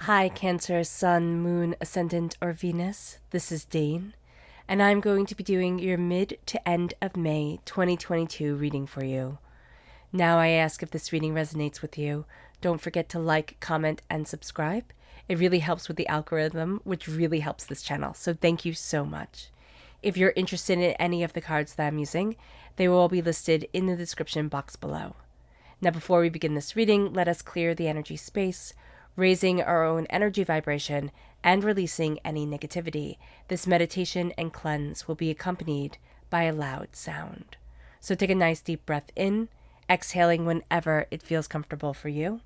Hi, Cancer, Sun, Moon, Ascendant, or Venus. This is Dane, and I'm going to be doing your mid to end of May 2022 reading for you. Now, I ask if this reading resonates with you. Don't forget to like, comment, and subscribe. It really helps with the algorithm, which really helps this channel, so thank you so much. If you're interested in any of the cards that I'm using, they will all be listed in the description box below. Now, before we begin this reading, let us clear the energy space, raising our own energy vibration and releasing any negativity. This meditation and cleanse will be accompanied by a loud sound. So take a nice deep breath in, exhaling whenever it feels comfortable for you.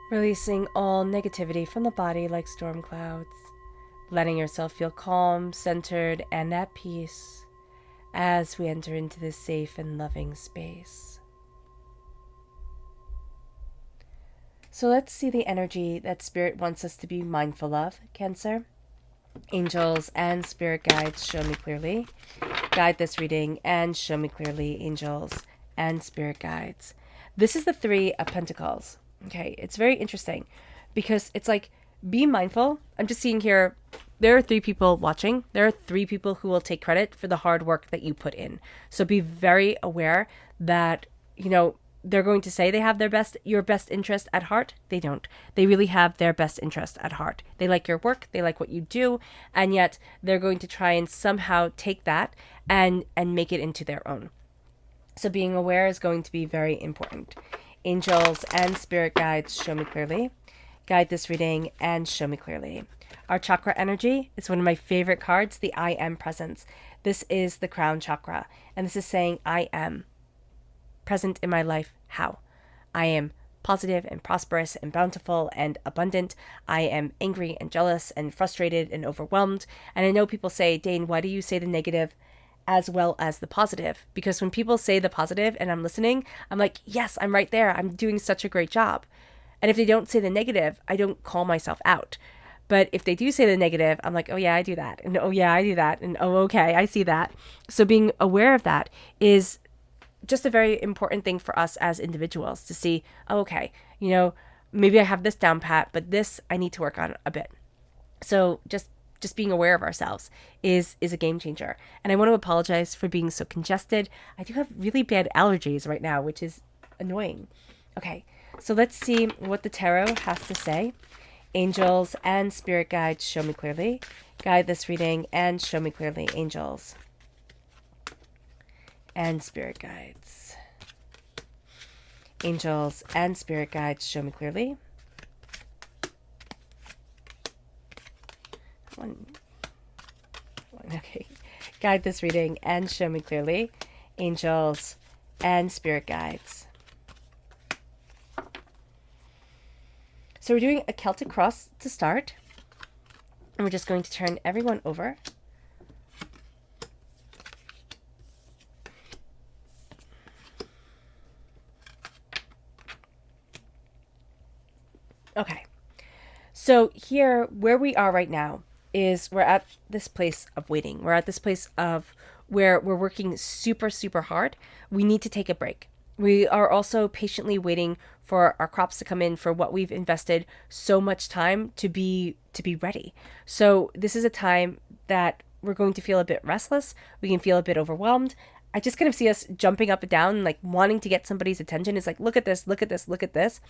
Releasing all negativity from the body like storm clouds, letting yourself feel calm, centered, and at peace as we enter into this safe and loving space. So let's see the energy that Spirit wants us to be mindful of, Cancer. Angels and Spirit guides, show me clearly. Guide this reading and show me clearly, angels and Spirit guides. This is the Three of Pentacles. Okay, it's very interesting because it's like, be mindful. I'm just seeing here, there are 3 people watching. There are 3 people who will take credit for the hard work that you put in. So be very aware that, they're going to say they have your best interest at heart. They don't. They really have their best interest at heart. They like your work. They like what you do. And yet they're going to try and somehow take that and make it into their own. So being aware is going to be very important. Angels and Spirit guides, show me clearly. Guide this reading and show me clearly. Our chakra energy is one of my favorite cards, the I am presence. This is the crown chakra. And this is saying, I am present in my life. How? I am positive and prosperous and bountiful and abundant. I am angry and jealous and frustrated and overwhelmed. And I know people say, Dane, why do you say the negative as well as the positive? Because when people say the positive and I'm listening, I'm like, yes, I'm right there. I'm doing such a great job. And if they don't say the negative, I don't call myself out. But if they do say the negative, I'm like, oh yeah, I do that. And oh yeah, I do that. And oh, okay, I see that. So being aware of that is just a very important thing for us as individuals to see, oh, okay, maybe I have this down pat, but this I need to work on a bit. So just being aware of ourselves is a game changer. And I want to apologize for being so congested. I do have really bad allergies right now, which is annoying. Okay, so let's see what the tarot has to say. Angels and Spirit guides, show me clearly. Guide this reading and show me clearly, angels and Spirit guides. Angels and Spirit guides, show me clearly. One. Okay. Guide this reading and show me clearly, angels and Spirit guides. So we're doing a Celtic cross to start. And we're just going to turn everyone over. Okay. So here, where we are right now, is we're at this place of waiting. We're at this place of where we're working super, super hard. We need to take a break. We are also patiently waiting for our crops to come in, for what we've invested so much time to be ready. So this is a time that we're going to feel a bit restless. We can feel a bit overwhelmed. I just kind of see us jumping up and down, like wanting to get somebody's attention. It's like, look at this, look at this, look at this.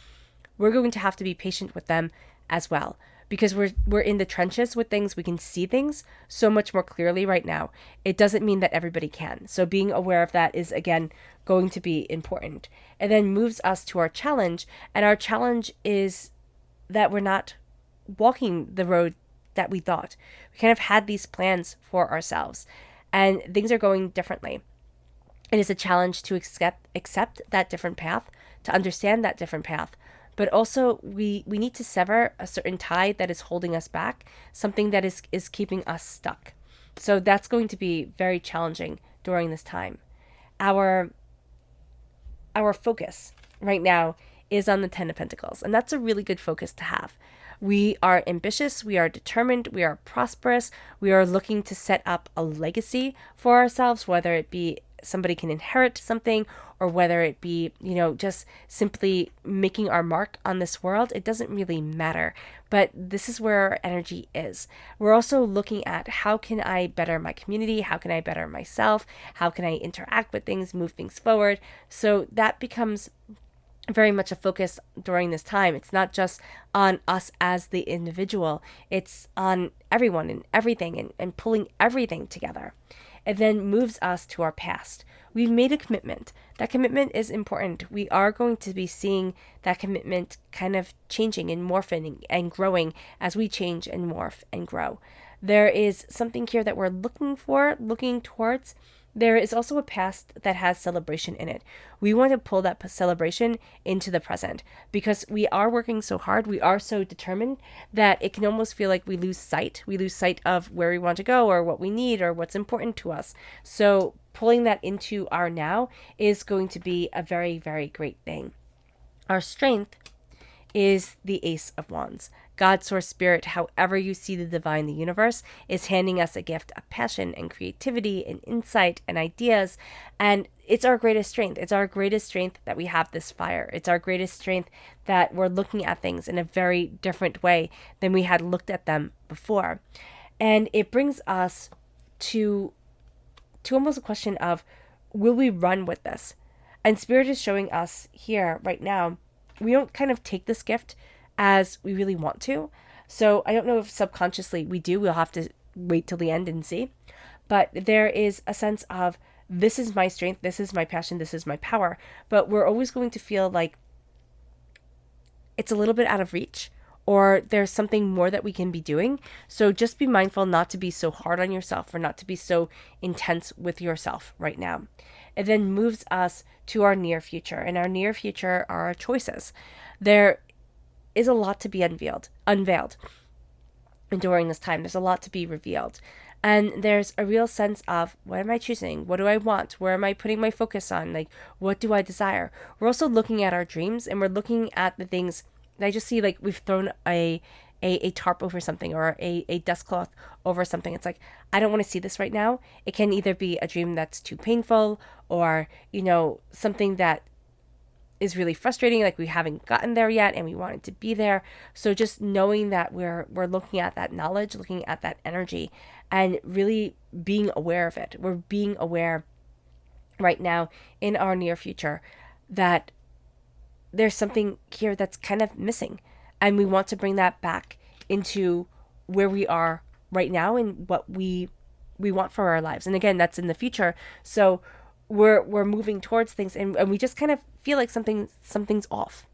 We're going to have to be patient with them as well, because we're in the trenches with things. We can see things so much more clearly right now. It doesn't mean that everybody can. So being aware of that is, again, going to be important. And then moves us to our challenge. And our challenge is that we're not walking the road that we thought. We kind of had these plans for ourselves, and things are going differently. It is a challenge to accept that different path, to understand that different path. But also, we need to sever a certain tie that is holding us back, something that is keeping us stuck. So that's going to be very challenging during this time. Our focus right now is on the Ten of Pentacles, and that's a really good focus to have. We are ambitious, we are determined, we are prosperous, we are looking to set up a legacy for ourselves, whether it be somebody can inherit something, or whether it be, just simply making our mark on this world. It doesn't really matter, but this is where our energy is. We're also looking at, how can I better my community? How can I better myself? How can I interact with things, move things forward? So that becomes very much a focus during this time. It's not just on us as the individual, it's on everyone and everything, and pulling everything together. It then moves us to our past. We've made a commitment. That commitment is important. We are going to be seeing that commitment kind of changing and morphing and growing as we change and morph and grow. There is something here that we're looking towards. There is also a past that has celebration in it. We want to pull that celebration into the present, because we are working so hard, we are so determined, that it can almost feel like we lose sight. We lose sight of where we want to go, or what we need, or what's important to us. So pulling that into our now is going to be a very, very great thing. Our strength is the Ace of Wands. God, Source, Spirit, however you see the divine, the universe, is handing us a gift of passion and creativity and insight and ideas. And it's our greatest strength. It's our greatest strength that we have this fire. It's our greatest strength that we're looking at things in a very different way than we had looked at them before. And it brings us to almost a question of, will we run with this? And Spirit is showing us here right now, we don't kind of take this gift as we really want to. So I don't know if subconsciously we do. We'll have to wait till the end and see. But there is a sense of, this is my strength, this is my passion, this is my power. But we're always going to feel like it's a little bit out of reach, or there's something more that we can be doing. So just be mindful not to be so hard on yourself, or not to be so intense with yourself right now. It then moves us to our near future, and our near future are our choices. There is a lot to be unveiled. And during this time, there's a lot to be revealed. And there's a real sense of, what am I choosing? What do I want? Where am I putting my focus on? Like, what do I desire? We're also looking at our dreams, and we're looking at the things that I just see, like we've thrown a tarp over something, or a dust cloth over something. It's like, I don't want to see this right now. It can either be a dream that's too painful, or, something that is really frustrating, like we haven't gotten there yet and we want it to be there. So just knowing that we're looking at that knowledge, looking at that energy, and really being aware of it. We're being aware right now in our near future that there's something here that's kind of missing, and we want to bring that back into where we are right now and what we want for our lives. And again, that's in the future. So we're moving towards things, and we just kind of feel like something's off.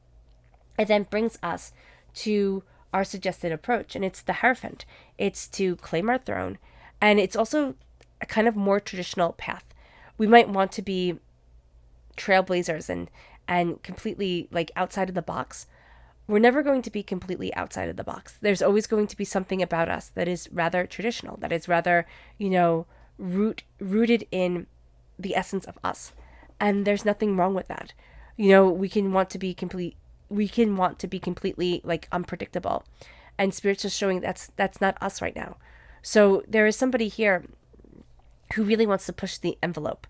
It then brings us to our suggested approach, and it's the Hierophant. It's to claim our throne, and it's also a kind of more traditional path. We might want to be trailblazers and completely like outside of the box. We're never going to be completely outside of the box. There's always going to be something about us that is rather traditional, that is rather, rooted in the essence of us. And there's nothing wrong with that. We can want to be completely like unpredictable. And Spirit's just showing that's not us right now. So there is somebody here who really wants to push the envelope.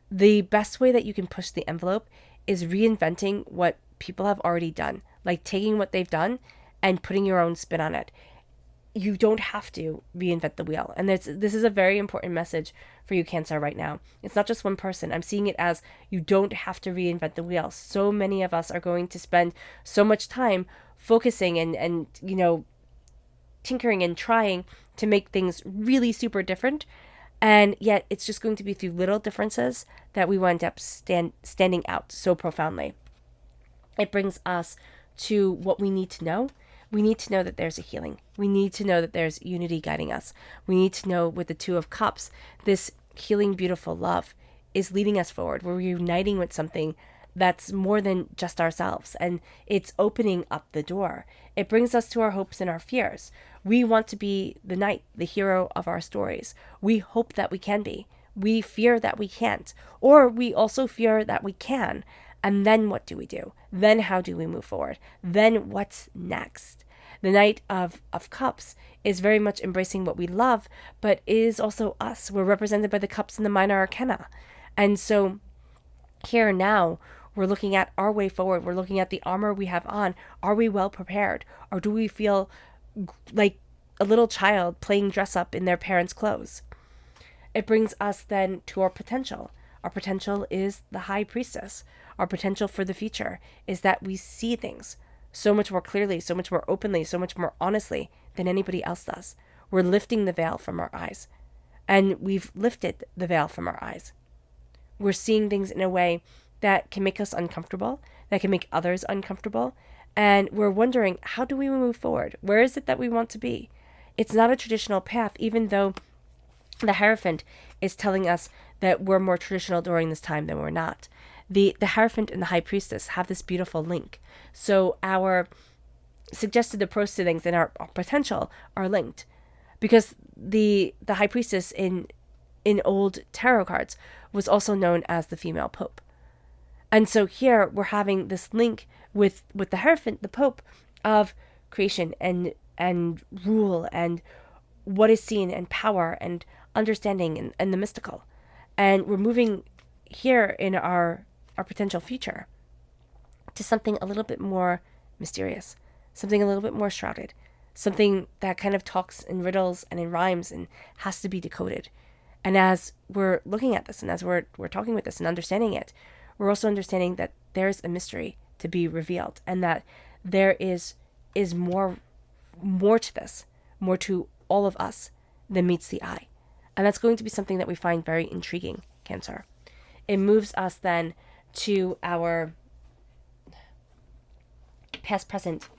The best way that you can push the envelope is reinventing what people have already done, like taking what they've done and putting your own spin on it. You don't have to reinvent the wheel. And this is a very important message for you, Cancer, right now. It's not just one person. I'm seeing it as, you don't have to reinvent the wheel. So many of us are going to spend so much time focusing and tinkering and trying to make things really super different. And yet it's just going to be through little differences that we wind up standing out so profoundly. It brings us to what we need to know. we need to know that there's a healing. We need to know that there's unity guiding us. We need to know with the Two of Cups, this healing, beautiful love is leading us forward. We're uniting with something that's more than just ourselves, and it's opening up the door. It brings us to our hopes and our fears. We want to be the knight, the hero of our stories. We hope that we can be. We fear that we can't, or we also fear that we can. And then what do we do? Then how do we move forward? Then what's next? The Knight of Cups is very much embracing what we love, but is also us. We're represented by the cups in the minor arcana. And so here now, we're looking at our way forward. We're looking at the armor we have on. Are we well prepared? Or do we feel like a little child playing dress up in their parents' clothes? It brings us then to our potential. Our potential is the High Priestess. Our potential for the future is that we see things so much more clearly, so much more openly, so much more honestly than anybody else does. We're lifting the veil from our eyes. And we've lifted the veil from our eyes. We're seeing things in a way that can make us uncomfortable, that can make others uncomfortable. And we're wondering, how do we move forward? Where is it that we want to be? It's not a traditional path, even though the Hierophant is telling us that we're more traditional during this time than we're not. The Hierophant and the High Priestess have this beautiful link. So our suggested approach to things and our potential are linked. Because the High Priestess in old tarot cards was also known as the female Pope. And so here we're having this link with the Hierophant, the Pope, of creation and rule and what is seen and power and understanding and the mystical. And we're moving here in our potential future to something a little bit more mysterious, something a little bit more shrouded, something that kind of talks in riddles and in rhymes and has to be decoded. And as we're looking at this and as we're talking with this and understanding it, we're also understanding that there's a mystery to be revealed and that there is more to this, more to all of us than meets the eye. And that's going to be something that we find very intriguing, Cancer. It moves us then to our past, present,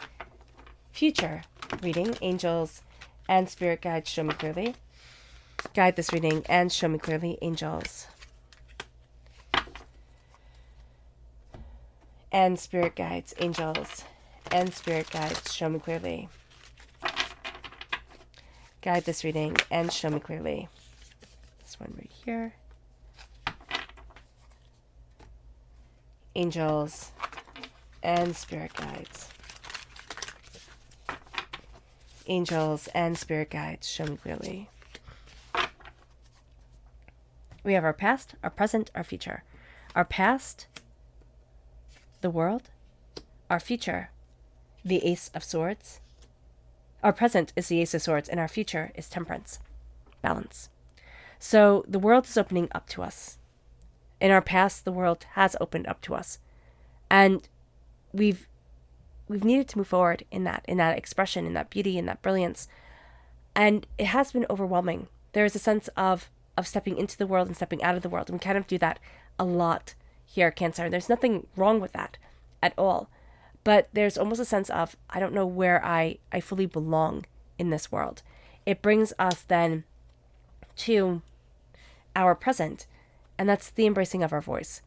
future reading. Angels and spirit guides, show me clearly. Guide this reading and show me clearly, angels and spirit guides, angels and spirit guides, show me clearly. Guide this reading and show me clearly. This one right here. Angels and spirit guides. Angels and spirit guides, show me clearly. We have our past, our present, our future. Our past, the world. Our future, the Ace of Swords. Our present is the Ace of Swords, and our future is Temperance, balance. So the world is opening up to us. In our past, the world has opened up to us. And we've needed to move forward in that expression, in that beauty, in that brilliance. And it has been overwhelming. There is a sense of stepping into the world and stepping out of the world. And we kind of do that a lot here, Cancer. There's nothing wrong with that at all. But there's almost a sense of, I don't know where I fully belong in this world. It brings us then to our present, and that's the embracing of our voice.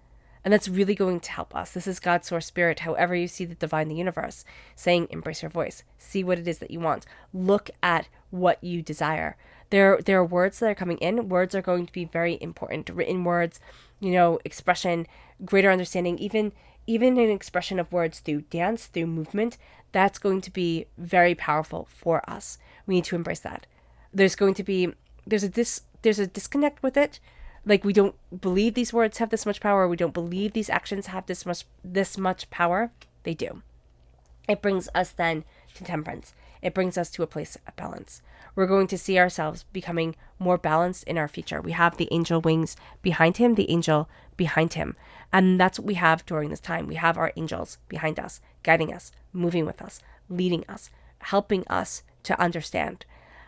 And that's really going to help us. This is God's source spirit, however you see the divine, the universe, saying embrace your voice. See what it is that you want. Look at what you desire. There are words that are coming in. Words are going to be very important. Written words, expression, greater understanding, even an expression of words through dance, through movement, that's going to be very powerful for us. We need to embrace that. There's a disconnect with it. Like, we don't believe these words have this much power. We don't believe these actions have this much power. They do. It brings us then to temperance. It brings us to a place of balance. We're going to see ourselves becoming more balanced in our future. We have the angel wings behind him, the angel behind him. And that's what we have during this time. We have our angels behind us, guiding us, moving with us, leading us, helping us to understand.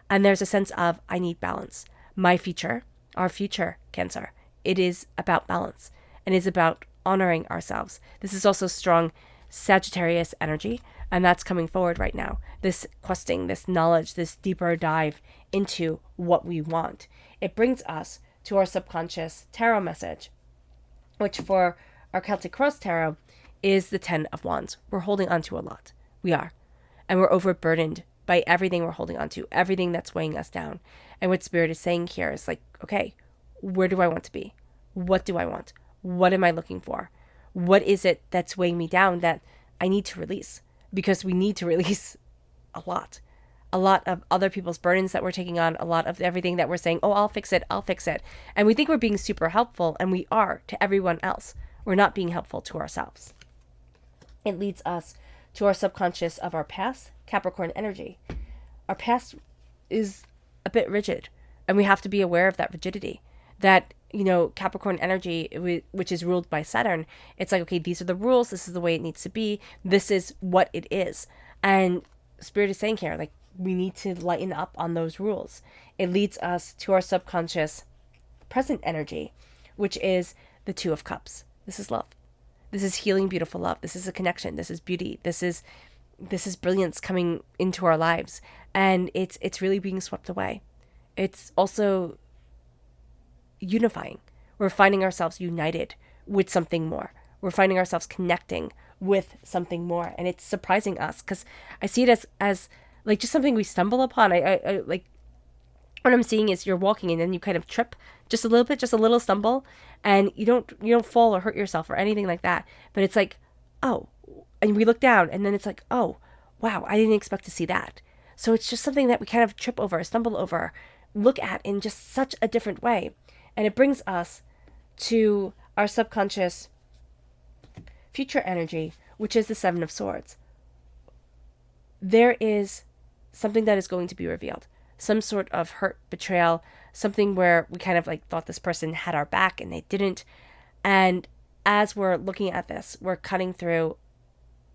And there's a sense of, I need balance. My future, our future, Cancer, it is about balance. And it's about honoring ourselves. This is also strong Sagittarius energy, and that's coming forward right now. This questing, this knowledge, this deeper dive into what we want. It brings us to our subconscious tarot message, which for our Celtic Cross tarot is the 10 of Wands. We're holding on to a lot. We are. And we're overburdened by everything we're holding on to, everything that's weighing us down. And what Spirit is saying here is like, okay, where do I want to be? What do I want? What am I looking for? What is it that's weighing me down that I need to release? Because we need to release a lot of other people's burdens that we're taking on, a lot of everything that we're saying, oh, I'll fix it. And we think we're being super helpful, and we are to everyone else. We're not being helpful to ourselves. It leads us to our subconscious of our past, Capricorn energy. Our past is a bit rigid, and we have to be aware of that rigidity. That, Capricorn energy, which is ruled by Saturn, it's like, okay, these are the rules. This is the way it needs to be. This is what it is. And Spirit is saying here, like, we need to lighten up on those rules. It leads us to our subconscious present energy, which is the Two of Cups. This is love. This is healing, beautiful love. This is a connection. This is beauty. This is brilliance coming into our lives. And it's really being swept away. It's also unifying. We're finding ourselves united with something more. We're finding ourselves connecting with something more. And it's surprising us because I see it as like just something we stumble upon. I like what I'm seeing is you're walking and then you kind of trip just a little bit, just a little stumble, and you don't fall or hurt yourself or anything like that. But it's like, oh, and we look down and then it's like, oh, wow, I didn't expect to see that. So it's just something that we kind of trip over, stumble over, look at in just such a different way. And it brings us to our subconscious future energy, which is the Seven of Swords. There is something that is going to be revealed. Some sort of hurt, betrayal, something where we kind of like thought this person had our back and they didn't. And as we're looking at this, we're cutting through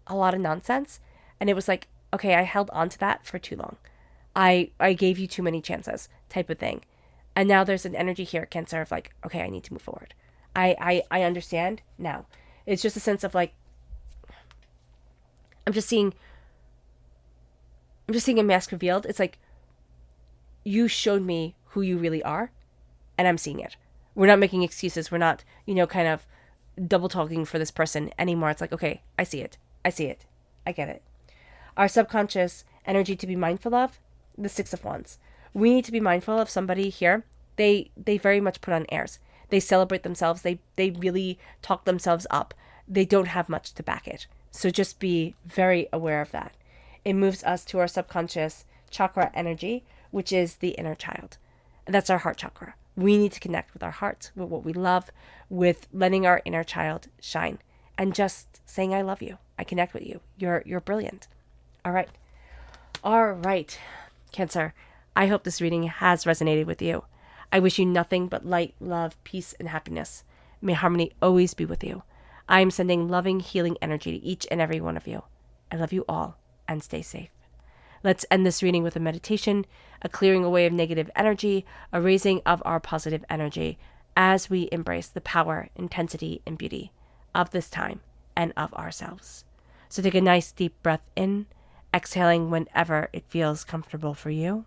a lot of nonsense. And it was like, okay, I held on to that for too long. I gave you too many chances type of thing. And now there's an energy here, Cancer, of like, okay, I need to move forward. I understand now. It's just a sense of like, I'm just seeing a mask revealed. It's like, you showed me who you really are, and I'm seeing it. We're not making excuses. We're not, kind of double talking for this person anymore. It's like, okay, I see it. I get it. Our subconscious energy to be mindful of, the Six of Wands. We need to be mindful of somebody here. They very much put on airs. They celebrate themselves. They really talk themselves up. They don't have much to back it. So just be very aware of that. It moves us to our subconscious chakra energy, which is the inner child. That's our heart chakra. We need to connect with our hearts, with what we love, with letting our inner child shine, and just saying, I love you. I connect with you. You're brilliant. All right, Cancer. I hope this reading has resonated with you. I wish you nothing but light, love, peace, and happiness. May harmony always be with you. I am sending loving, healing energy to each and every one of you. I love you all, and stay safe. Let's end this reading with a meditation, a clearing away of negative energy, a raising of our positive energy as we embrace the power, intensity, and beauty of this time and of ourselves. So take a nice deep breath in, exhaling whenever it feels comfortable for you.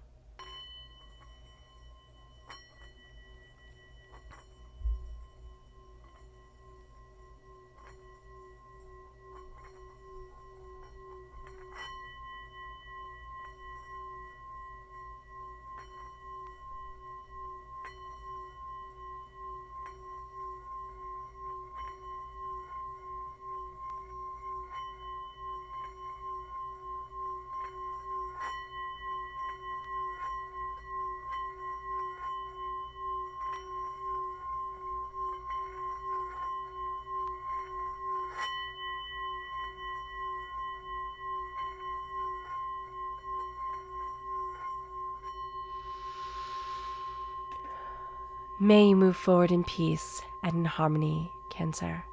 May you move forward in peace and in harmony, Cancer.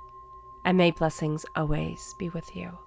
And may blessings always be with you.